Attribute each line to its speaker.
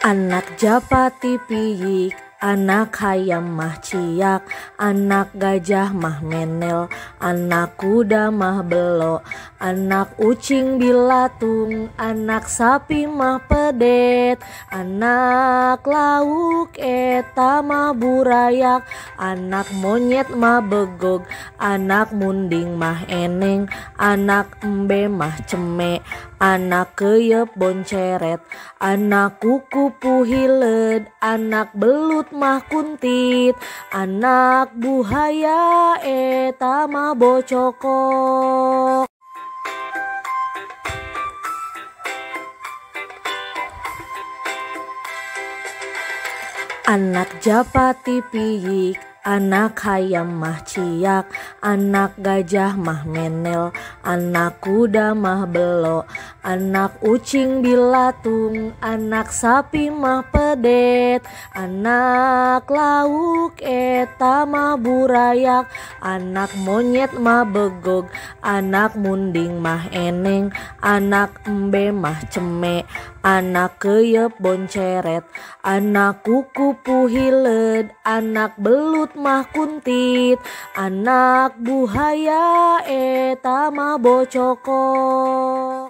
Speaker 1: Anak japati piyik, anak hayam mah ciak, anak gajah mah menel, anak kuda mah belok, anak ucing bilatung, anak sapi mah pedet, anak lauk eta mah burayak, anak monyet mah begog, anak munding mah eneng, anak embe mah ceme, anak keyep bonceret, anak kuku puhiled, anak belut mah kuntit, anak buhaya eta mah bocokok. Anak japati piyik, anak hayam mah ciak, anak gajah mah menel, anak kuda mah belok, anak ucing bilatung, anak sapi mah pedet, anak lauk eta mah burayak, anak monyet mah begog, anak munding mah eneng, anak embe mah ceme, anak keyep bonceret, anak kuku puhiled, anak belut mah kuntit, anak buhaya eta mah bocokok.